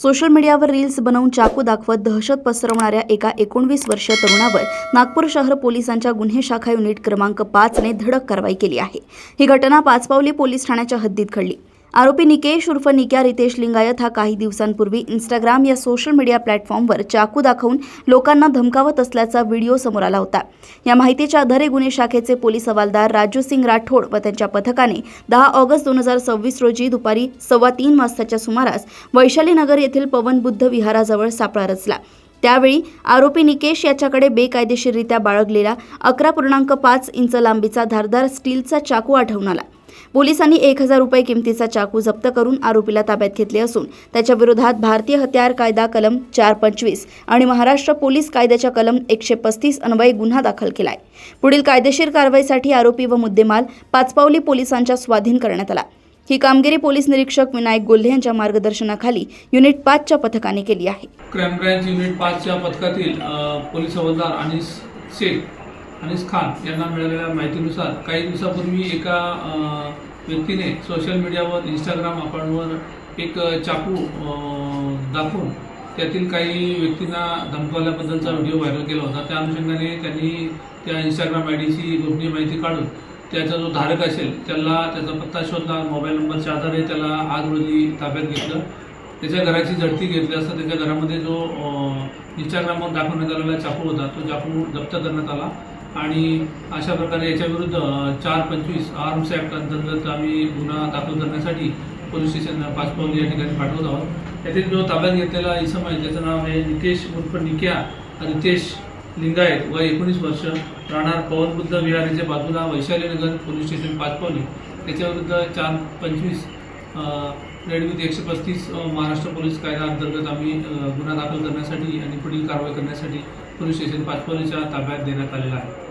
Social मीडियावर reels बनवून चाकू दाखवत दहशत पसरवणाऱ्या एका 19 वर्षीय तरुणावर नागपूर शहर पोलिसांच्या गुन्हे शाखा युनिट क्रमांक 5 ने धडक कारवाई केली आहे। ही घटना पाचपावली पोलीस ठाण्याच्या हद्दीत घडली। आरोपी निकेश उर्फ निक्या रितेश लिंगायत हा काही दिवसांपूर्वी इंस्टाग्राम या सोशल मीडिया प्लॅटफॉर्मवर चाकू दाखवून लोकांना धमकावत असल्याचा व्हिडिओ समोर आला होता। या माहितीच्या आधारे गुन्हे शाखेचे पोलीस हवालदार राजू सिंग राठोड व त्यांच्या पथकाने 10 ऑगस्ट 2026 रोजी दुपारी 2:15 वाजताच्या सुमारास वैशाली नगर येथील पवन बुद्ध विहाराजवळ सापळा रचला। त्यावेळी आरोपी निकेश याच्याकडे बेकायदेशीररित्या बाळगलेला 11.5 इंच लांबीचा धारदार स्टीलचा चाकू आढळून आला। पोलिसांनी 1000 रुपये किमतीचा चाकू जप्त करून आरोपीला ताब्यात घेतले असून त्याच्या विरोधात भारतीय हत्यार कायदा कलम 425 आणि महाराष्ट्र पोलीस कायद्याच्या कलम 135 अन्वये गुन्हा दाखल केलाय। पुढील कायदेशीर कारवाईसाठी आरोपी व मुद्देमाल पाचपावली पोलिसांच्या स्वाधीन करण्यात आला। ही कामगिरी पोलीस निरीक्षक विनायक गोल्हे यांच्या मार्गदर्शनाखाली युनिट 5 च्या पथकाने केली आहे। क्राइम ब्रांच युनिट 5 च्या पथकातील पोलीस हवालदार अनीस शेख अनीस खान यांना मिळालेल्या माहितीनुसार काही दिवसापूर्वी एका व्यक्तीने सोशल मीडियावर इंस्टाग्राम अकाउंटवर एक चाकू दाखवून त्यातील काही व्यक्तींना धमकावल्याबद्दलचा व्हिडिओ व्हायरल केला होता। त्या अनुषंगाने त्यांनी त्या इंस्टाग्राम आयडीची गोपनीय माहिती काढून त्याचा जो धारक असेल त्याला त्याचा पत्ता शोधला, मोबाईल नंबरच्या आधारे त्याला आज रोजी ताब्यात घेतलं। त्याच्या घराची झडती घेतली असता त्याच्या घरामध्ये जो इंस्टाग्रामवर दाखवण्यात आलेला चाकू होता तो चाकू जप्त करण्यात आला आणि अशा प्रकारे याच्याविरुद्ध 425 आर्म्स ॲक्ट अंतर्गत आम्ही गुन्हा दाखल करण्यासाठी पोलीस स्टेशन पाचपावली या ठिकाणी पाठवत आहोत। यातील जो ताब्यात घेतलेला इसम आहे त्याचं नाव आहे निकेश उर्फ निक्या रितेश लिंगायत वय 19 वर्ष, राहणार पवन बुद्ध विहाराच्या बाजूला वैशाली नगर पोलीस स्टेशन पाचपावली। त्याच्याविरुद्ध 425 रेड 135 महाराष्ट्र पोलीस कायदा अंतर्गत आम्ही गुन्हा दाखल करण्यासाठी आणि पुढील कारवाई करण्यासाठी पोलीस स्टेशन पाचपावलीच्या ताब्यात देण्यात आलेला आहे।